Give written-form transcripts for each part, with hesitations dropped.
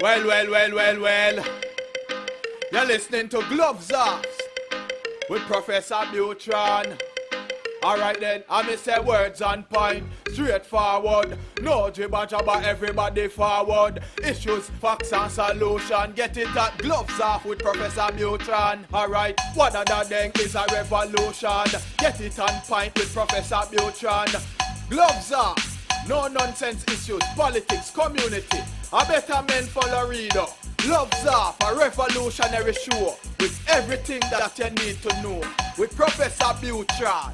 Well. You're listening to Gloves Off with Professor Buitrón. Alright then, I may say words on point, straightforward. No jibber jabber, everybody forward. Issues, facts and solution. Get it at Gloves Off with Professor Buitrón. Alright, what other thing is a revolution? Get it on point with Professor Buitrón. Gloves Off, no nonsense issues, politics, community. A better men for Laredo. Gloves Off, a revolutionary show with everything that you need to know. With Professor Buitrón.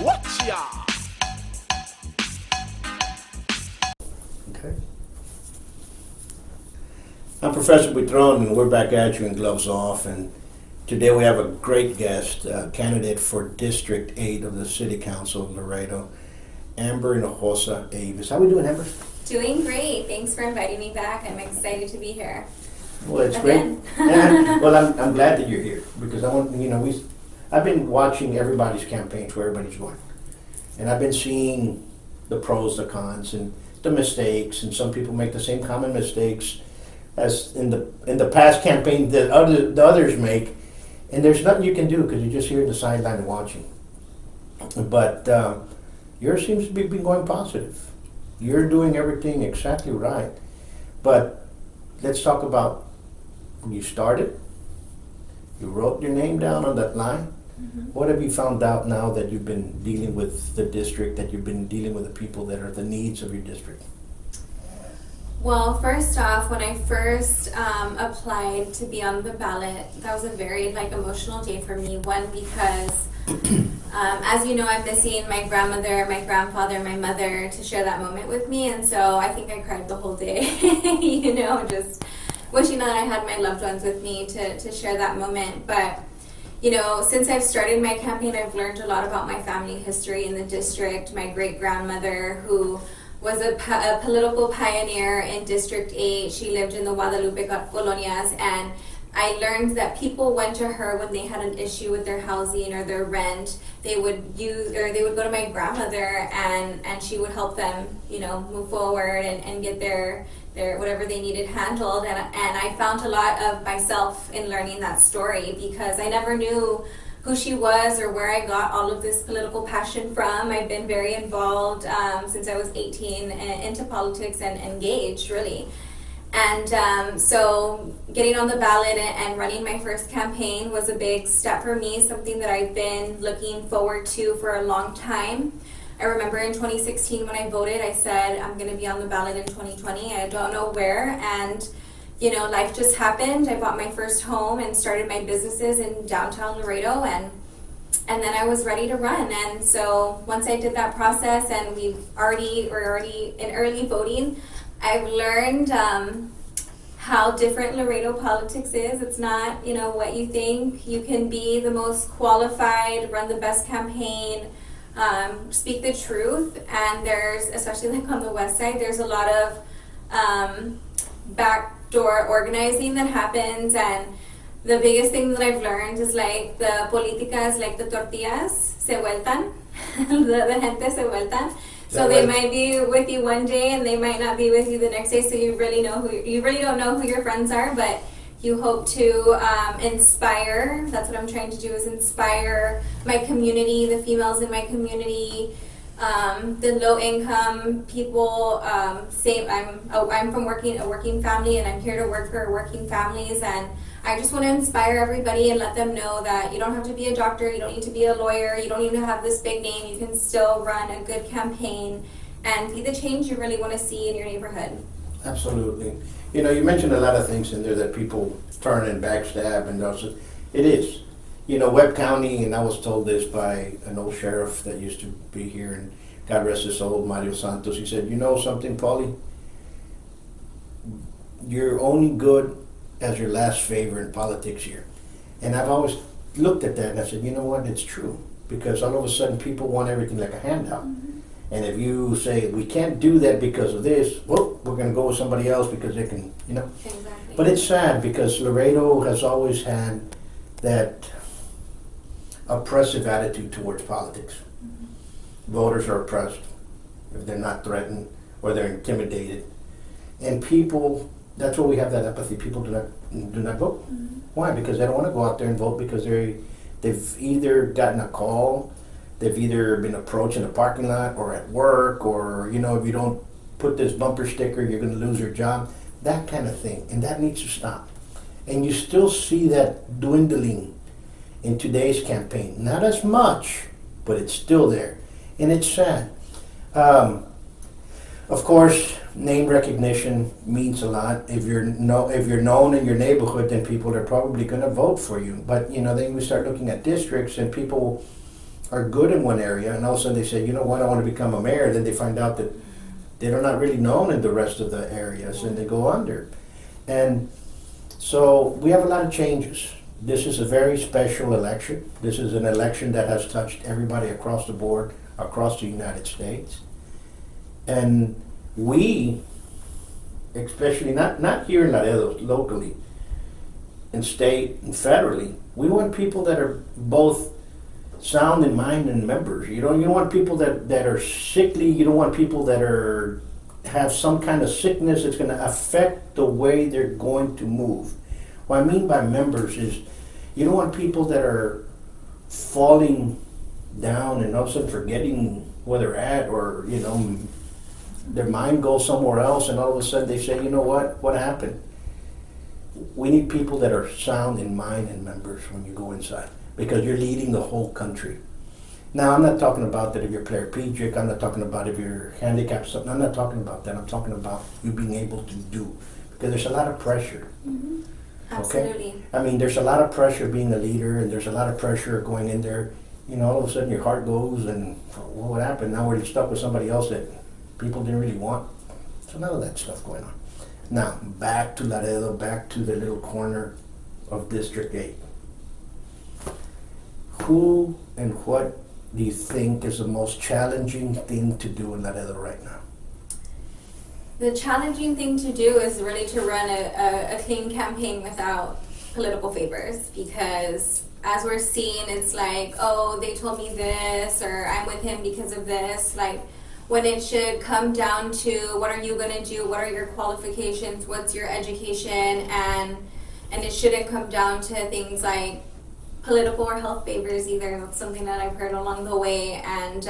Watch ya! Okay. I'm Professor Buitrón, and we're back at you in Gloves Off. And today we have a great guest, candidate for District 8 of the City Council of Laredo, Amber Avis. How are we doing, Amber? Doing great. Thanks for inviting me back. I'm excited to be here. Well, it's Again. great. Yeah. Well, I'm glad that you're here because I want I've been watching everybody's campaigns where everybody's going, and I've been seeing the pros, the cons, and the mistakes. And some people make the same common mistakes as in the past campaign that the others make, and there's nothing you can do because you're just here at the sideline watching. But yours seems to be going positive. You're doing everything exactly right. But let's talk about when you started. You wrote your name down on that line. Mm-hmm. What have you found out now that you've been dealing with the district, that you've been dealing with the people that are the needs of your district? Well, first off, when I first applied to be on the ballot, that was a very emotional day for me. One, because as you know, I'm missing my grandmother, my grandfather, my mother to share that moment with me, and so I think I cried the whole day, just wishing that I had my loved ones with me to share that moment. But since I've started my campaign, I've learned a lot about my family history in the district. My great-grandmother, who was a political pioneer in District 8, she lived in the Guadalupe colonias, and I learned that people went to her when they had an issue with their housing or their rent. They would go to my grandmother, and she would help them, move forward and get their whatever they needed handled. And I found a lot of myself in learning that story because I never knew who she was or where I got all of this political passion from. I've been very involved since I was 18 into politics and engaged, really. And so getting on the ballot and running my first campaign was a big step for me, something that I've been looking forward to for a long time. I remember in 2016 when I voted, I said I'm going to be on the ballot in 2020. I don't know where, and life just happened. I bought my first home and started my businesses in downtown Laredo, and then I was ready to run. And so once I did that process, and we're already in early voting, I've learned how different Laredo politics is. It's not, what you think. You can be the most qualified, run the best campaign, speak the truth, and there's, especially on the west side, there's a lot of backdoor organizing that happens. And the biggest thing that I've learned is the politicas, the tortillas, se vueltan, the gente se vueltan. So they might be with you one day and they might not be with you the next day. So you really don't know who your friends are, but you hope to inspire. That's what I'm trying to do, is inspire my community, the females in my community, the low income people. I'm from a working family, and I'm here to work for working families, and I just want to inspire everybody and let them know that you don't have to be a doctor, you don't need to be a lawyer, you don't need to have this big name. You can still run a good campaign and be the change you really want to see in your neighborhood. Absolutely. You mentioned a lot of things in there that people turn and backstab, and those. It is. Webb County, and I was told this by an old sheriff that used to be here, and God rest his soul, Mario Santos. He said, "You know something, Paulie? You're only good as your last favor in politics here." And I've always looked at that and I said, you know what, it's true. Because all of a sudden people want everything like a handout. Mm-hmm. And if you say, we can't do that because of this, well, we're going to go with somebody else because they can, Exactly. But it's sad because Laredo has always had that oppressive attitude towards politics. Mm-hmm. Voters are oppressed if they're not threatened or they're intimidated. And people that's why we have that apathy. People do not vote. Why? Because they don't want to go out there and vote because they've either gotten a call, they've either been approached in a parking lot or at work, or if you don't put this bumper sticker, you're going to lose your job. That kind of thing, and that needs to stop. And you still see that dwindling in today's campaign. Not as much, but it's still there, and it's sad. Of course, name recognition means a lot. If you're known in your neighborhood, then people are probably going to vote for you. But then we start looking at districts, and people are good in one area, and all of a sudden they say, you know what, I want to become a mayor. Then they find out that they're not really known in the rest of the areas, and they go under. And so we have a lot of changes. This is a very special election. This is an election that has touched everybody across the board, across the United States. And we, especially not here in Laredo, locally, in state and federally, we want people that are both sound in mind and members. You don't want people that are sickly. You don't want people that have some kind of sickness that's going to affect the way they're going to move. What I mean by members is you don't want people that are falling down and all of a sudden forgetting where they're at, or their mind goes somewhere else, and all of a sudden they say, you know what happened? We need people that are sound in mind and members when you go inside, because you're leading the whole country. Now, I'm not talking about that if you're paraplegic, I'm not talking about if you're handicapped, something. I'm not talking about that. I'm talking about you being able to do, because there's a lot of pressure. Mm-hmm. Absolutely. Okay? I mean, there's a lot of pressure being a leader, and there's a lot of pressure going in there. All of a sudden your heart goes, and what would happen? Now we're stuck with somebody else that people didn't really want. So none of that stuff going on. Now, back to Laredo, back to the little corner of District 8. Who and what do you think is the most challenging thing to do in Laredo right now? The challenging thing to do is really to run a clean campaign without political favors, because as we're seeing, it's like, oh, they told me this, or I'm with him because of this. Like, when it should come down to what are you going to do, what are your qualifications, what's your education, and it shouldn't come down to things like political or health favors either. That's something that I've heard along the way, and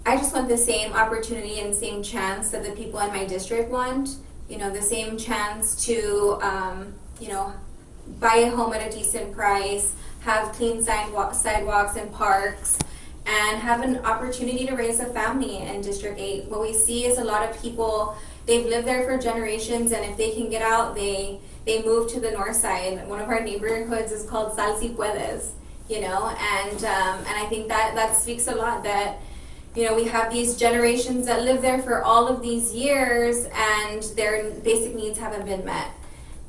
I just want the same opportunity and same chance that the people in my district want. The same chance to buy a home at a decent price, have clean sidewalks and parks, and have an opportunity to raise a family in District 8. What we see is a lot of people, they've lived there for generations, and if they can get out, they move to the north side. One of our neighborhoods is called Sal Si Puedes, and I think that speaks a lot, that we have these generations that live there for all of these years, and their basic needs haven't been met.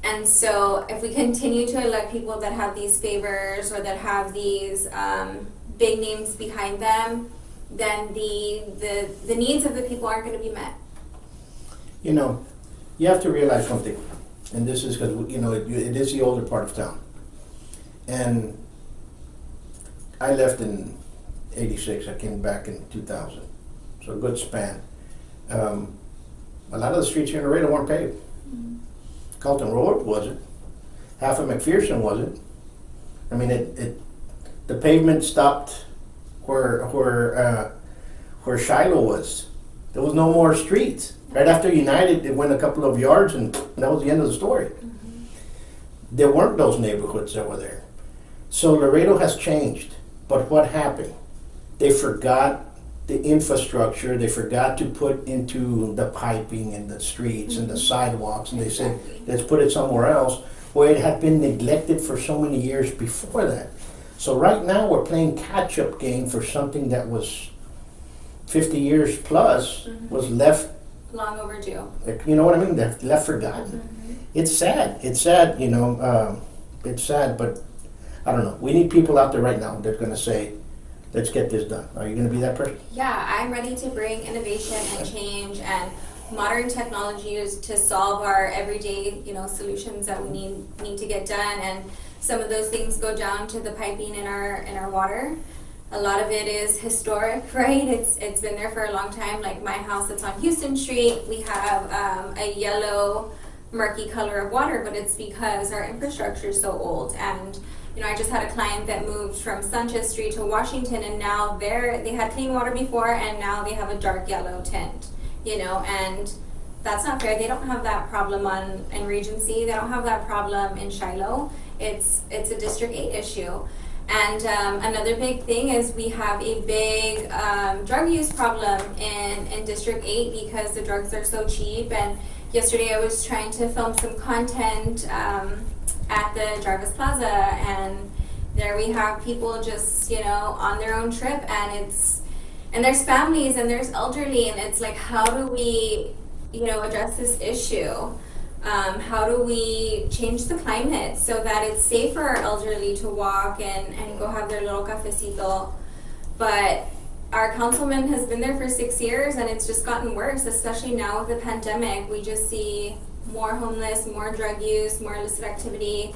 And so if we continue to elect people that have these favors, or that have these big names behind them, then the needs of the people aren't going to be met. You have to realize something, and this is because it is the older part of town, and I left in '86. I came back in 2000, so a good span. A lot of the streets here in Laredo weren't paved. Mm-hmm. Carlton Road wasn't. Half of McPherson wasn't. I mean, the pavement stopped where Shiloh was. There was no more streets. Right after United, it went a couple of yards, and that was the end of the story. Mm-hmm. There weren't those neighborhoods that were there. So Laredo has changed. But what happened? They forgot the infrastructure. They forgot to put into the piping and the streets and the sidewalks, and they said, let's put it somewhere else, where it had been neglected for so many years before that. So right now we're playing catch-up game for something that was 50 years plus, was left long overdue. You know what I mean? They're left forgotten. Mm-hmm. It's sad. It's sad, it's sad, but I don't know. We need people out there right now that are going to say, let's get this done. Are you going to be that person? Yeah, I'm ready to bring innovation and change and modern technologies to solve our everyday, solutions that we need to get done. And some of those things go down to the piping in our water. A lot of it is historic, right? It's been there for a long time. Like my house that's on Houston Street, we have a yellow murky color of water, but it's because our infrastructure is so old. And I just had a client that moved from Sanchez Street to Washington, and now they had clean water before, and now they have a dark yellow tint, and that's not fair. They don't have that problem in Regency. They don't have that problem in Shiloh. It's a District 8 issue. And another big thing is we have a big drug use problem in District 8 because the drugs are so cheap. And yesterday I was trying to film some content at the Jarvis Plaza, and there we have people just, on their own trip, and there's families and there's elderly, and it's like, how do we, address this issue? How do we change the climate so that it's safe for our elderly to walk and go have their little cafecito? But our councilman has been there for 6 years, and it's just gotten worse, especially now with the pandemic. We just see more homeless, more drug use, more illicit activity,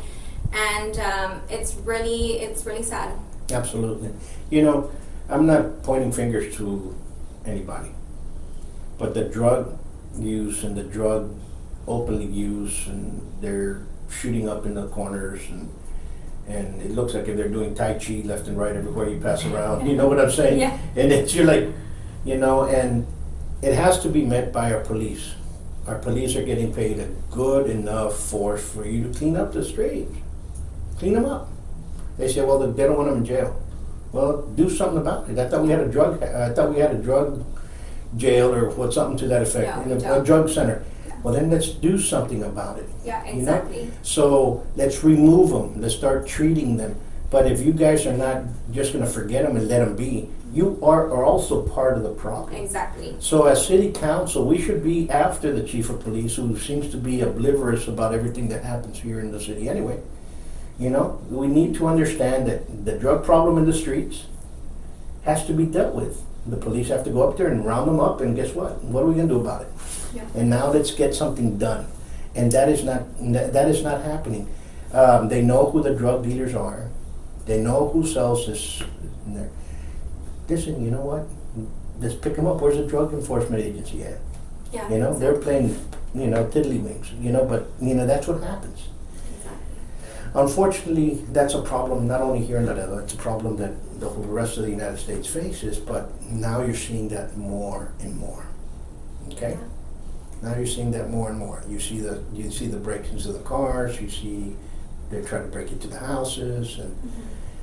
and it's really sad. Absolutely. I'm not pointing fingers to anybody, but the drug use and the drug openly use, and they're shooting up in the corners, and it looks like if they're doing Tai Chi left and right everywhere you pass around. You know what I'm saying? Yeah. And you're like, and it has to be met by our police. Our police are getting paid a good enough force for you to clean up the streets. Clean them up. They say, well, they don't want them in jail. Well, do something about it. I thought we had a drug jail or something to that effect, a drug center. Yeah. Well, then let's do something about it. Yeah, exactly. So let's remove them. Let's start treating them. But if you guys are not just going to forget them and let them be, you are also part of the problem. Exactly. So as city council, we should be after the chief of police, who seems to be oblivious about everything that happens here in the city anyway. We need to understand that the drug problem in the streets has to be dealt with. The police have to go up there and round them up, and guess what? What are we going to do about it? Yeah. And now let's get something done. And that is not happening. They know who the drug dealers are. They know who sells this in there. Listen, you know what? Let's pick them up. Where's the drug enforcement agency at? Yeah. They're playing, tiddlywinks, but, that's what happens. Exactly. Unfortunately, that's a problem not only here in Laredo, it's a problem that the whole rest of the United States faces, but now you're seeing that more and more. Okay? Yeah. Now you're seeing that more and more. You see the break-ins of the cars, you see they're trying to break into the houses, and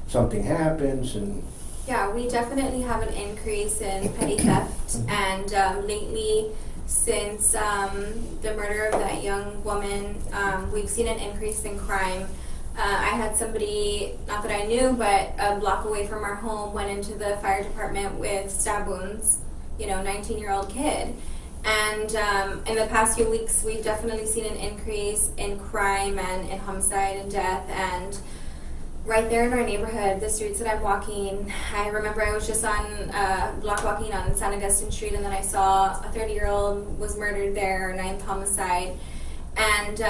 something happens, and yeah, we definitely have an increase in petty theft, and lately, since the murder of that young woman, we've seen an increase in crime. I had somebody, not that I knew, but a block away from our home, went into the fire department with stab wounds, 19-year-old kid. And in the past few weeks, we've definitely seen an increase in crime and in homicide and death. And right there in our neighborhood, the streets that I'm walking, I remember I was just on block walking on San Augustine Street, and then I saw a 30-year-old was murdered there, 9th homicide. And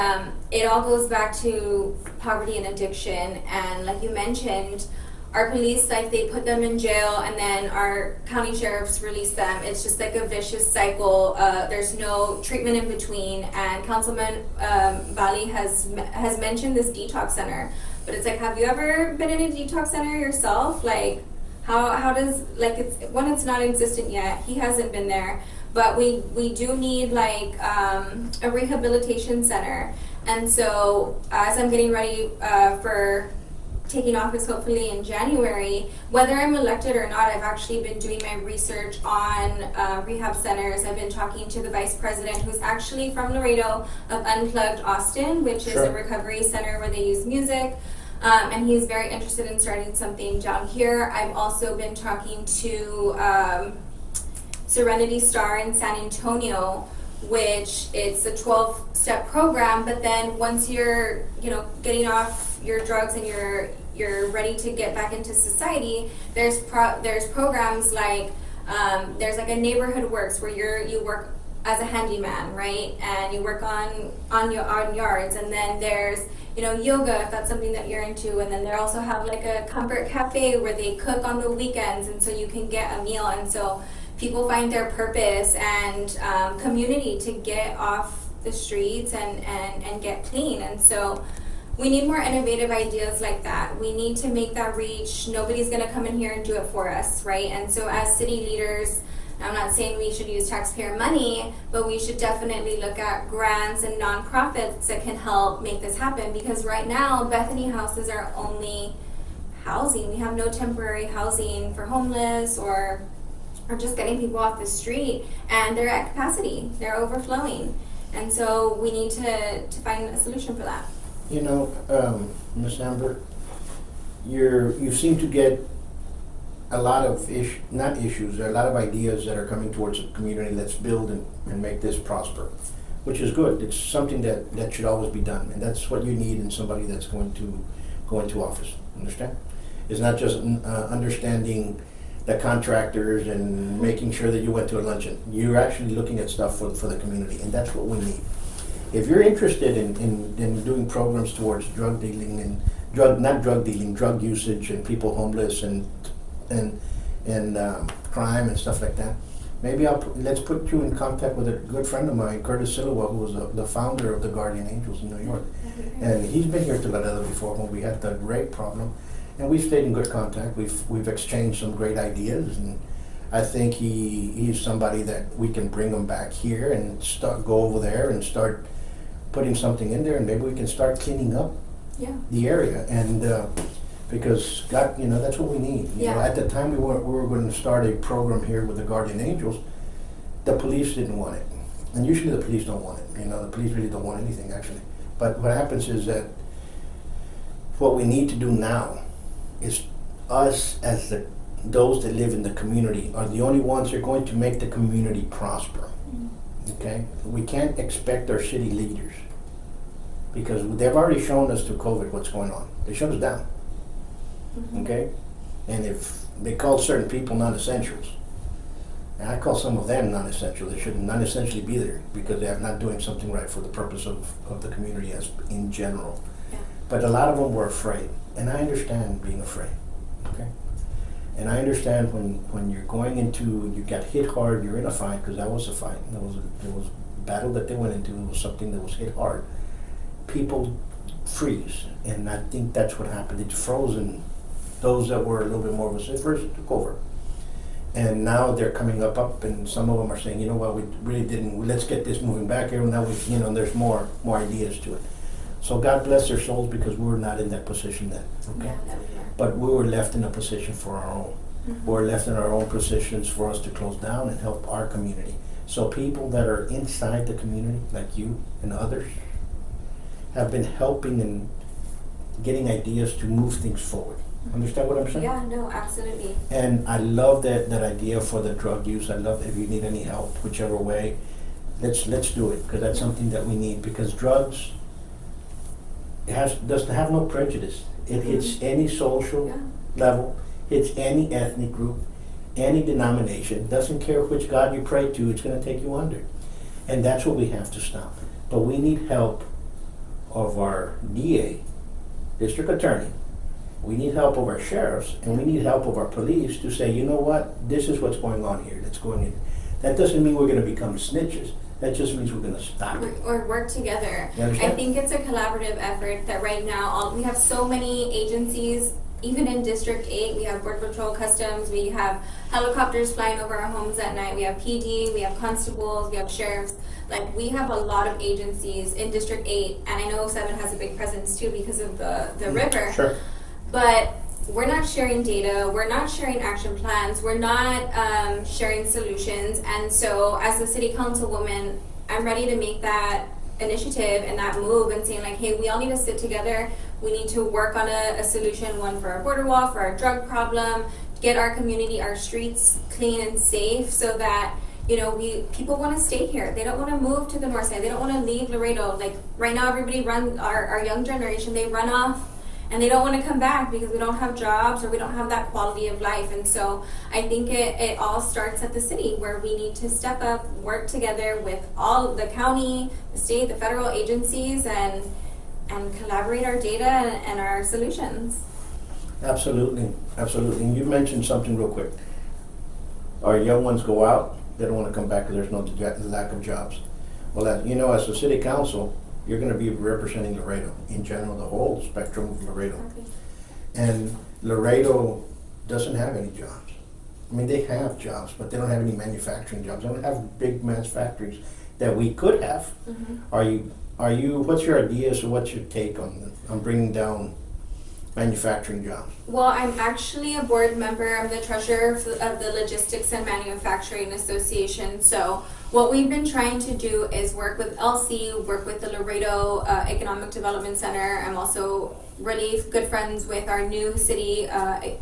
it all goes back to poverty and addiction. And like you mentioned, our police, they put them in jail, and then our county sheriffs release them. It's just like a vicious cycle. There's no treatment in between. And Councilman Bali has mentioned this detox center, but it's like, have you ever been in a detox center yourself? Like, how does, it's not existent yet. He hasn't been there, but we do need a rehabilitation center. And so as I'm getting ready for taking office hopefully in January, whether I'm elected or not, I've actually been doing my research on rehab centers. I've been talking to the vice president, who's actually from Laredo, of Unplugged Austin, which is a recovery center where they use music. And he's very interested in starting something down here. I've also been talking to Serenity Star in San Antonio, which it's a 12-step program, but then once you're getting off your drugs and you're ready to get back into society, there's programs like there's a neighborhood works where you work as a handyman, right? And you work on yards, and then there's yoga, if that's something that you're into, and then they also have a comfort cafe where they cook on the weekends, and so you can get a meal, and so people find their purpose and community to get off the streets and get clean. And so we need more innovative ideas like that. We need to make that reach. Nobody's going to come in here and do it for us, right? And so as city leaders, I'm not saying we should use taxpayer money, but we should definitely look at grants and nonprofits that can help make this happen, because right now Bethany House is our only housing. We have no temporary housing for homeless or just getting people off the street, and they're at capacity. They're overflowing. And so we need to find a solution for that. You know, Ms. Amber, you seem to get a lot of not issues, there are a lot of ideas that are coming towards the community. Let's build and make this prosper, which is good. It's something that should always be done, and that's what you need in somebody that's going to go into office. Understand? It's not just understanding the contractors and making sure that you went to a luncheon. You're actually looking at stuff for the community, and that's what we need. If you're interested in doing programs towards drug dealing and drug usage and people homeless and crime and stuff like that, maybe let's put you in contact with a good friend of mine, Curtis Silva, who was the founder of the Guardian Angels in New York. And he's been here to Laredo before when we had the rape problem, and we've stayed in good contact. We've exchanged some great ideas, and I think he's somebody that we can bring him back here and go over there and start putting something in there, and maybe we can start cleaning up the area. And because God, that's what we need. You know, at the time we were going to start a program here with the Guardian Angels, the police didn't want it, and usually the police don't want it. The police really don't want anything actually. But what happens is that what we need to do now is us as those that live in the community are the only ones that are going to make the community prosper. Okay, we can't expect our city leaders, because they've already shown us through COVID what's going on. They shut us down. Okay, and if they call certain people non-essentials, and I call some of them non-essential, they should non-essentially be there because they are not doing something right for the purpose of the community as in general. But a lot of them were afraid, and I understand being afraid. Okay, and I understand when you're going into, you got hit hard, you're in a fight, because that was a fight. There was a battle that they went into. It was something that was hit hard. People freeze, and I think that's what happened. It's frozen. Those that were a little bit more vociferous took over, and now they're coming up, and some of them are saying, you know what, we really didn't. Let's get this moving back here. Now there's more ideas to it. So God bless their souls, because we were not in that position then. Okay, but we were left in a position for our own. We were left in our own positions for us to close down and help our community. So people that are inside the community, like you and others, have been helping and getting ideas to move things forward. Understand what I'm saying? Yeah, no, absolutely. And I love that idea for the drug use. I love if you need any help, whichever way, let's do it, because that's something that we need. Because drugs doesn't have no prejudice. It hits any social level, hits any ethnic group, any denomination. Doesn't care which God you pray to, it's going to take you under. And that's what we have to stop. But we need help of our DA, district attorney. We need help of our sheriffs, and we need help of our police to say, you know what, this is what's going on here. That's going in. That doesn't mean we're going to become snitches. That just means we're going to stop it. Or work together. You understand? I think it's a collaborative effort that right now we have so many agencies. Even in District 8, we have Border Patrol, Customs, we have helicopters flying over our homes at night, we have PD, we have constables, we have sheriffs. Like, we have a lot of agencies in District 8, and I know 7 has a big presence too because of the river. Sure. But we're not sharing data, we're not sharing action plans, we're not sharing solutions. And so as a city councilwoman, I'm ready to make that initiative and that move and saying like, hey, we all need to sit together. We need to work on a solution, one for our border wall, for our drug problem, get our community, our streets clean and safe, so that people want to stay here. They don't want to move to the north side. They don't want to leave Laredo. Like right now, everybody our young generation, they run off and they don't want to come back because we don't have jobs or we don't have that quality of life. And so I think it all starts at the city, where we need to step up, work together with all the county, the state, the federal agencies, and collaborate our data and our solutions. Absolutely, absolutely. And you mentioned something real quick. Our young ones go out, they don't want to come back because there's no lack of jobs. Well, as a city council, you're going to be representing Laredo in general, the whole spectrum of Laredo. Okay. And Laredo doesn't have any jobs. I mean, they have jobs, but they don't have any manufacturing jobs. They don't have big mass factories that we could have. Mm-hmm. What's your ideas or what's your take on bringing down manufacturing jobs? Well, I'm actually a board member. I'm the treasurer of the Logistics and Manufacturing Association. So what we've been trying to do is work with LC, work with the Laredo Economic Development Center. I'm also really good friends with our new city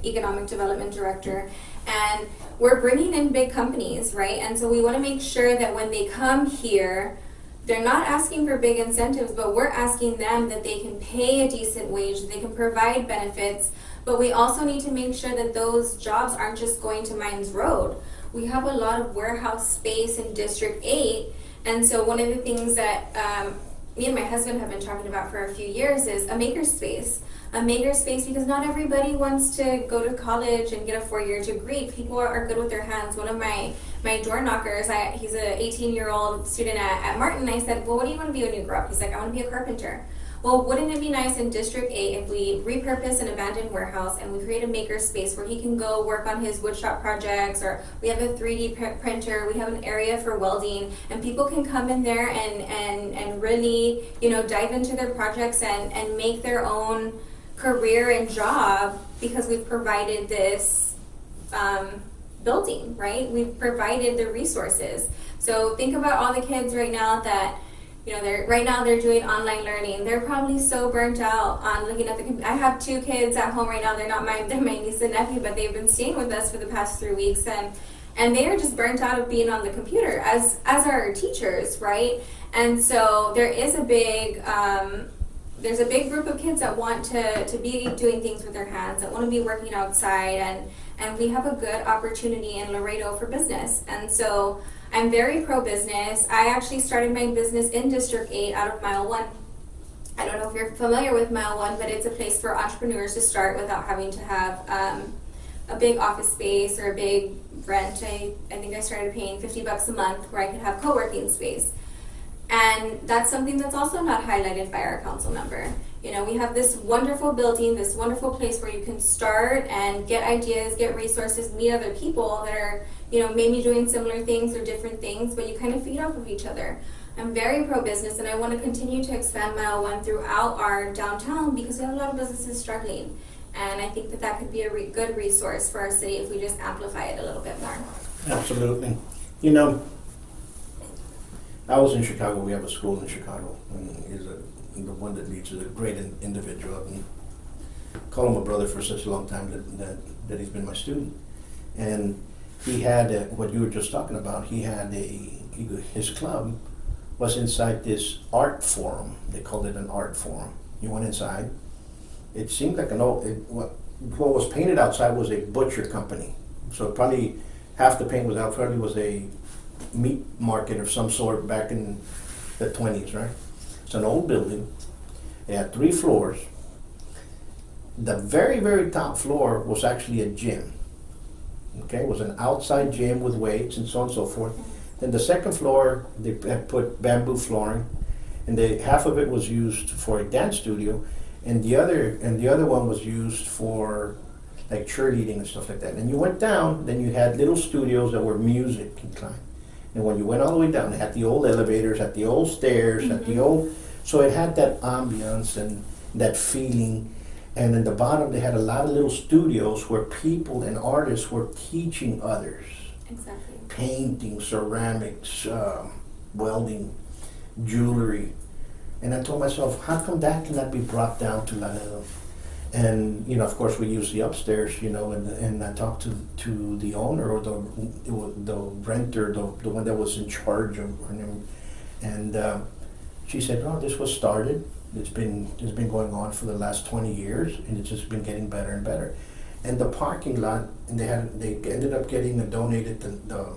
economic development director. And we're bringing in big companies, right? And so we want to make sure that when they come here, they're not asking for big incentives, but we're asking them that they can pay a decent wage, that they can provide benefits, but we also need to make sure that those jobs aren't just going to Mines Road. We have a lot of warehouse space in District 8, and so one of the things that me and my husband have been talking about for a few years is a makerspace. A makerspace, because not everybody wants to go to college and get a 4-year degree. People are good with their hands. One of my door knockers, he's an 18-year-old student at Martin. I said, well, what do you want to be when you grow up? He's like, I want to be a carpenter. Well, wouldn't it be nice in District 8 if we repurpose an abandoned warehouse and we create a makerspace where he can go work on his woodshop projects, or we have a 3D printer, we have an area for welding, and people can come in there and really, dive into their projects and make their own career and job, because we've provided this building, right? We've provided the resources. So think about all the kids right now that, they're doing online learning. They're probably so burnt out on looking at the computer. I have 2 kids at home right now. They're my niece and nephew, but they've been staying with us for the past 3 weeks, and they are just burnt out of being on the computer, as are teachers, right? And so there is a big there's a big group of kids that want to be doing things with their hands, that want to be working outside, and we have a good opportunity in Laredo for business. And so I'm very pro-business. I actually started my business in District 8 out of Mile 1. I don't know if you're familiar with Mile 1, but it's a place for entrepreneurs to start without having to have a big office space or a big rent. I think I started paying $50 a month where I could have co-working space. And that's something that's also not highlighted by our council member. We have this wonderful building, this wonderful place where you can start and get ideas, get resources, meet other people that are, maybe doing similar things or different things, but you kind of feed off of each other. I'm very pro-business, and I want to continue to expand Mile 1 throughout our downtown, because we have a lot of businesses struggling. And I think that could be a good resource for our city if we just amplify it a little bit more. Absolutely. I was in Chicago. We have a school in Chicago, and the one that leads is a great individual. And I call him a brother for such a long time that he's been my student. And he had what you were just talking about. He had his club was inside this art forum. They called it an art forum. You went inside. It seemed like what was painted outside was a butcher company. So probably half the paint was out. Probably was a meat market of some sort back in the 20s, right? It's an old building. It had 3 floors. The very, very top floor was actually a gym. Okay, it was an outside gym with weights and so on and so forth. Then the second floor, they had put bamboo flooring, and half of it was used for a dance studio, and the other one was used for like cheerleading and stuff like that. And you went down, then you had little studios that were music inclined. And when you went all the way down, it had the old elevators, had the old stairs, had the old, so it had that ambiance and that feeling. And in the bottom, they had a lot of little studios where people and artists were teaching others. Exactly. Painting, ceramics, welding, jewelry. And I told myself, how come that cannot be brought down to Laredo? And, of course, we used the upstairs, and I talked to the owner or the renter, the one that was in charge of her name. And she said, no, this was started. It's been going on for the last 20 years, and it's just been getting better and better. And the parking lot, and they ended up getting donated the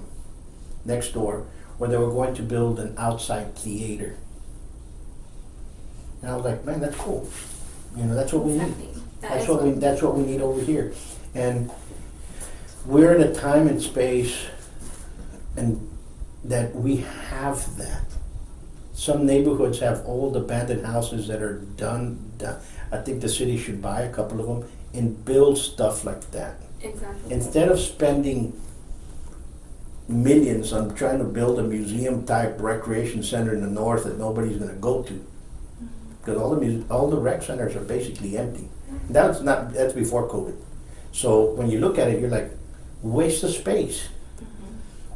next door, where they were going to build an outside theater. And I was like, man, that's cool. That's what we need. That's what we need over here. And we're in a time and space and that we have that. Some neighborhoods have old abandoned houses that are done. I think the city should buy a couple of them and build stuff like that. Exactly. Instead of spending millions on trying to build a museum type recreation center in the north that nobody's going to go to, because all the rec centers are basically empty. That's before COVID. So when you look at it, you're like, waste of space.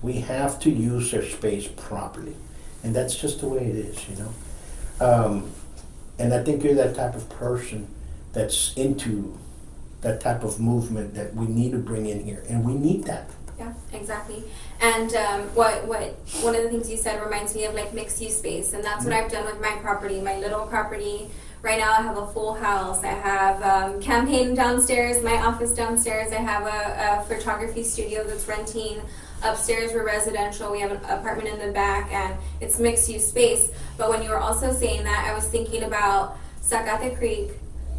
We have to use their space properly, and that's just the way it is, you know. And I think you're that type of person that's into that type of movement that we need to bring in here, and we need that. Yeah, exactly. And what one of the things you said reminds me of like mixed use space, and that's what I've done with my property, my little property. Right now I have a full house. I have campaign downstairs, my office downstairs. I have a photography studio that's renting. Upstairs we're residential. We have an apartment in the back, and it's mixed use space. But when you were also saying that, I was thinking about Zacate Creek,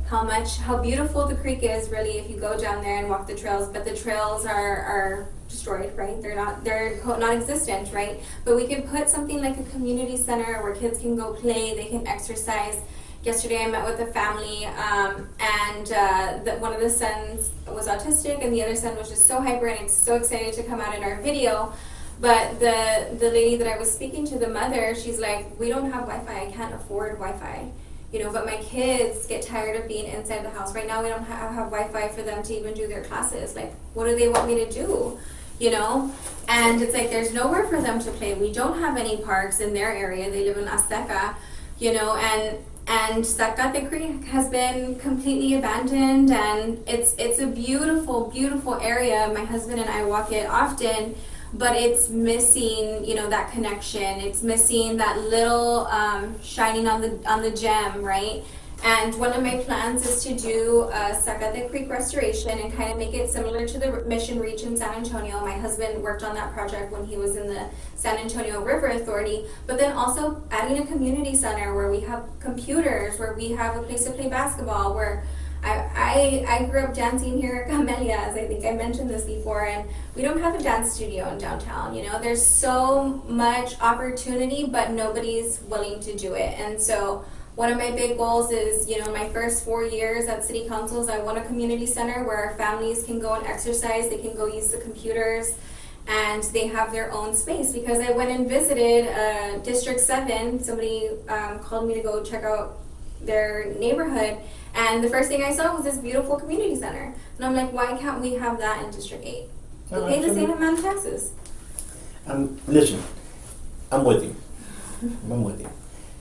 how beautiful the creek is really if you go down there and walk the trails, but the trails are destroyed, right? They're non-existent, right? But we could put something like a community center where kids can go play, they can exercise. Yesterday I met with a family, and one of the sons was autistic, and the other son was just so hyper and so excited to come out in our video. But the lady that I was speaking to, the mother, she's like, we don't have Wi-Fi. I can't afford Wi-Fi. You know, but my kids get tired of being inside the house. Right now we don't have Wi-Fi for them to even do their classes. Like, what do they want me to do? You know? And it's like there's nowhere for them to play. We don't have any parks in their area. They live in Azteca, you know, and Zacate Creek has been completely abandoned, and it's a beautiful, beautiful area. My husband and I walk it often, but it's missing, you know, that connection. It's missing that little shining on the gem, right? And one of my plans is to do a Zacate Creek restoration and kind of make it similar to the Mission Reach in San Antonio. My husband worked on that project when he was in the San Antonio River Authority, but then also adding a community center where we have computers, where we have a place to play basketball, where I grew up dancing here at Camelia's. I think I mentioned this before, and we don't have a dance studio in downtown. You know, there's so much opportunity, but nobody's willing to do it. And so one of my big goals is, you know, my first 4 years at City Councils, I want a community center where families can go and exercise, they can go use the computers, and they have their own space. Because I went and visited District 7, somebody called me to go check out their neighborhood, and the first thing I saw was this beautiful community center. And I'm like, why can't we have that in District 8? We pay the same amount of taxes. Listen, I'm with you. I'm with you.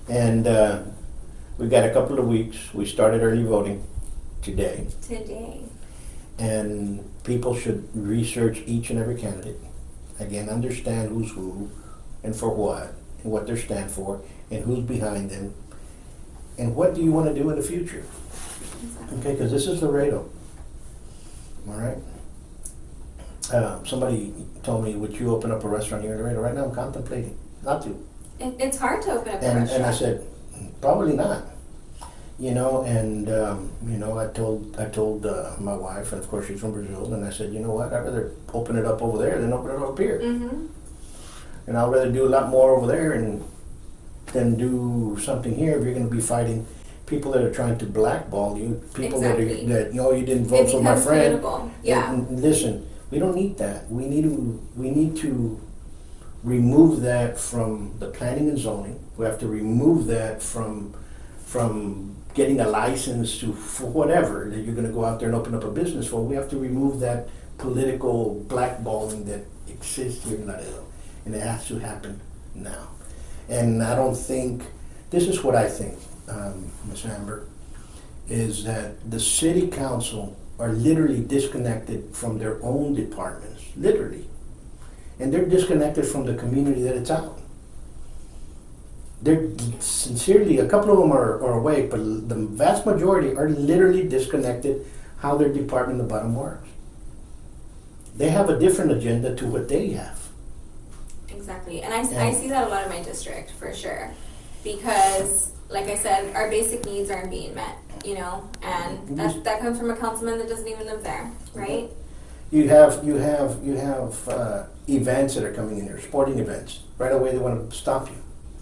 And we've got a couple of weeks. We started early voting today. And people should research each and every candidate. Again, understand who's who and for what and what they stand for and who's behind them. And what do you want to do in the future? Exactly. Okay, because this is Laredo. All right? Somebody told me, would you open up a restaurant here in Laredo? Right now I'm contemplating not to. It's hard to open up a restaurant. And I said, probably not. You know, and you know, I told my wife, and of course she's from Brazil, and I said, you know what, I'd rather open it up over there than open it up here. Mm-hmm. And I'd rather do a lot more over there than do something here if you're going to be fighting people that are trying to blackball you, people exactly. that you know, you didn't vote for my friend. Yeah. And listen, we don't need that. We need to remove that from the planning and zoning. We have to remove that from getting a license for whatever that you're going to go out there and open up a business for. We have to remove that political blackballing that exists here in Laredo, and it has to happen now. And I don't think, this is what I think, Ms. Amber, is that the city council are literally disconnected from their own departments, literally. And they're disconnected from the community that it's out. They're sincerely, a couple of them are awake, but the vast majority are literally disconnected how their department at the bottom works. They have a different agenda to what they have. Exactly, and I see that a lot in my district, for sure. Because, like I said, our basic needs aren't being met, you know, and that comes from a councilman that doesn't even live there, right? You have events that are coming in here, sporting events. Right away they want to stop you.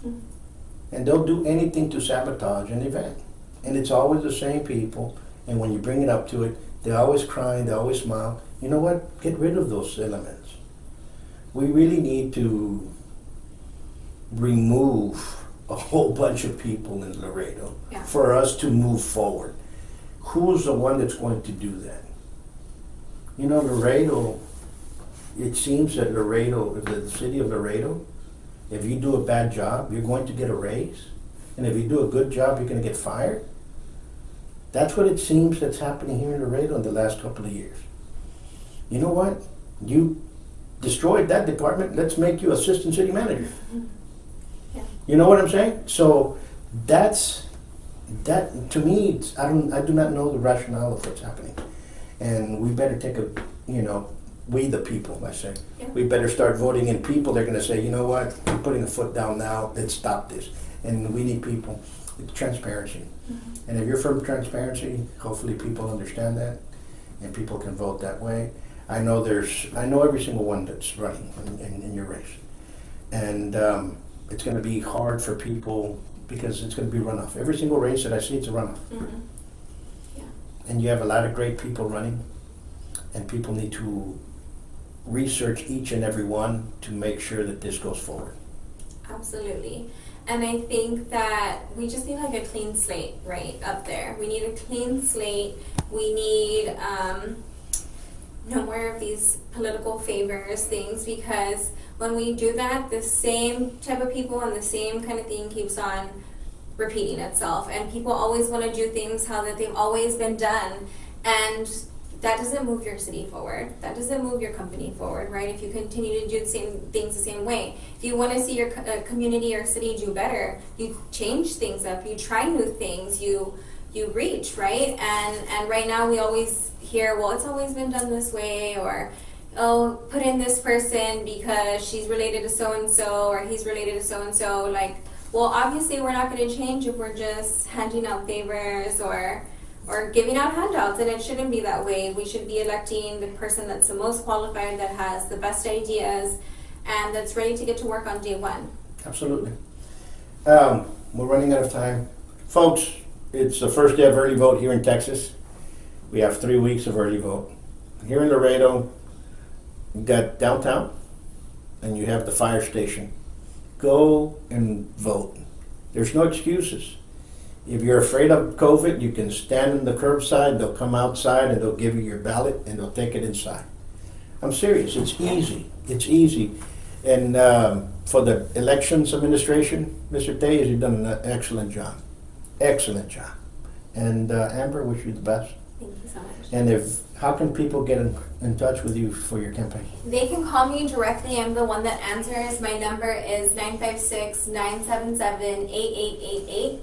Mm-hmm. And they'll do anything to sabotage an event. And it's always the same people. And when you bring it up to it, they're always crying, they always smile. You know what? Get rid of those elements. We really need to remove a whole bunch of people in Laredo for us to move forward. Who's the one that's going to do that? You know, Laredo, it seems that Laredo, the city of Laredo, if you do a bad job, you're going to get a raise. And if you do a good job, you're going to get fired. That's what it seems that's happening here in Laredo in the last couple of years. You know what? You destroyed that department. Let's make you assistant city manager. Yeah. You know what I'm saying? So that to me, I do not know the rationale of what's happening. And we better take we the people, I say. Yeah. We better start voting in people. They're going to say, you know what, we're putting a foot down now, let's stop this. And we need people. It's transparency. Mm-hmm. And if you're for transparency, hopefully people understand that and people can vote that way. I know every single one that's running in your race. And it's going to be hard for people because it's going to be runoff. Every single race that I see, it's a runoff. Mm-hmm. Yeah. And you have a lot of great people running, and people need to research each and every one to make sure that this goes forward. Absolutely. And I think that we just need like a clean slate right up there. We need a clean slate. We need no more of these political favors things, because when we do that, the same type of people and the same kind of thing keeps on repeating itself. And people always want to do things how that they've always been done. And that doesn't move your city forward. That doesn't move your company forward, right? If you continue to do the same things the same way. If you want to see your community or city do better, you change things up, you try new things, you reach, right? And right now we always hear, well, it's always been done this way, or, oh, put in this person because she's related to so-and-so, or he's related to so-and-so. Like, well, obviously we're not going to change if we're just handing out favors or giving out handouts, and it shouldn't be that way. We should be electing the person that's the most qualified, that has the best ideas, and that's ready to get to work on day one. Absolutely. We're running out of time. Folks, it's the first day of early vote here in Texas. We have 3 weeks of early vote. Here in Laredo, you've got downtown, and you have the fire station. Go and vote. There's no excuses. If you're afraid of COVID, you can stand in the curbside, they'll come outside and they'll give you your ballot and they'll take it inside. I'm serious, it's easy, it's easy. And for the elections administration, Mr. Tellez, you've done an excellent job. Excellent job. And Amber, wish you the best. Thank you so much. And how can people get in touch with you for your campaign? They can call me directly. I'm the one that answers. My number is 956-977-8888.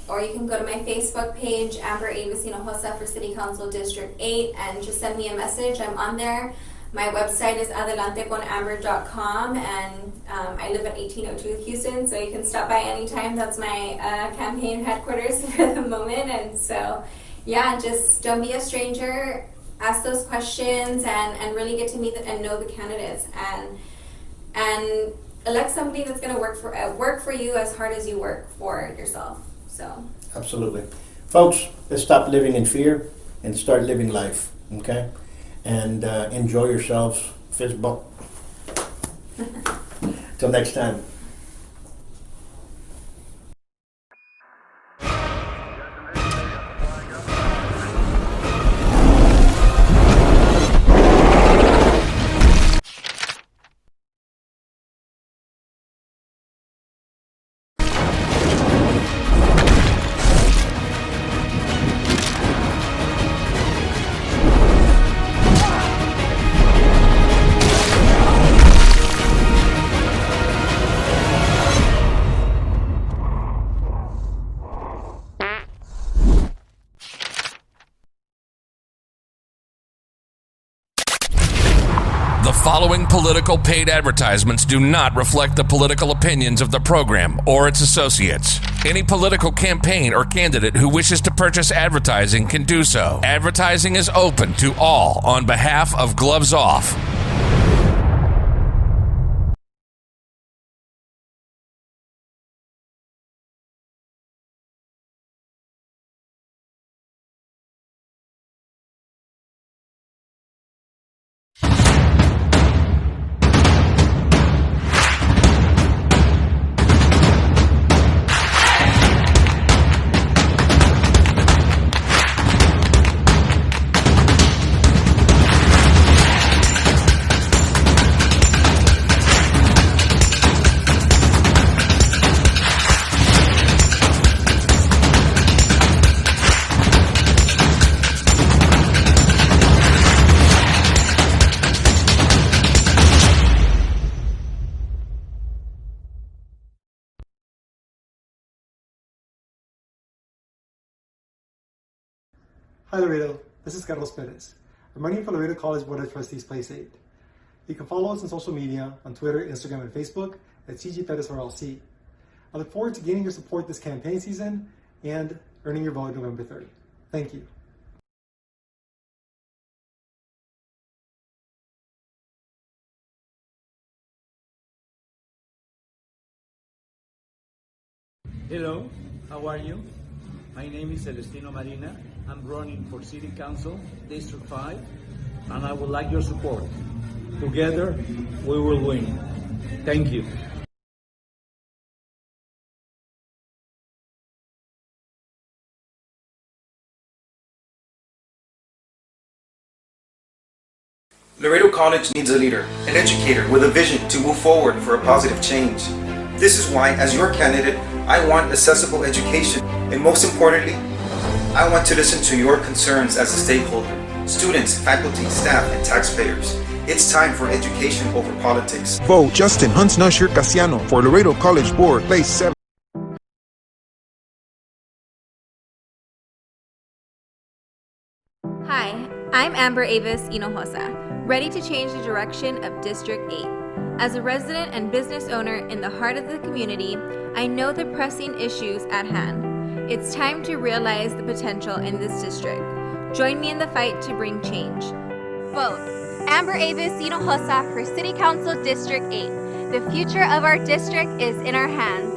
Or you can go to my Facebook page, Amber Avis Hinojosa for City Council District 8, and just send me a message. I'm on there. My website is adelanteconamber.com, and I live at 1802 Houston, so you can stop by anytime. That's my campaign headquarters for the moment. And so, yeah, just don't be a stranger. Ask those questions and really get to meet and know the candidates, and elect somebody that's going to work for you as hard as you work for yourself. So. Absolutely. Folks, let's stop living in fear and start living life, okay? And enjoy yourselves. Fist bump. Till next time. The following political paid advertisements do not reflect the political opinions of the program or its associates. Any political campaign or candidate who wishes to purchase advertising can do so. Advertising is open to all on behalf of Gloves Off. Hi Laredo, this is Carlos Perez. I'm running for Laredo College Board of Trustees Place 8. You can follow us on social media on Twitter, Instagram, and Facebook at CG Perez RLC. I look forward to gaining your support this campaign season and earning your vote November 30. Thank you. Hello, how are you? My name is Celestino Marina. I'm running for City Council, District 5, and I would like your support. Together, we will win. Thank you. Laredo College needs a leader, an educator with a vision to move forward for a positive change. This is why, as your candidate, I want accessible education, and most importantly, I want to listen to your concerns as a stakeholder, students, faculty, staff, and taxpayers. It's time for education over politics. Vote Justin Huntsnusher Casiano for Laredo College Board, Place 7. Hi, I'm Amber Avis Hinojosa, ready to change the direction of District 8. As a resident and business owner in the heart of the community, I know the pressing issues at hand. It's time to realize the potential in this district. Join me in the fight to bring change. Vote Amber Avis Hinojosa for City Council District 8. The future of our district is in our hands.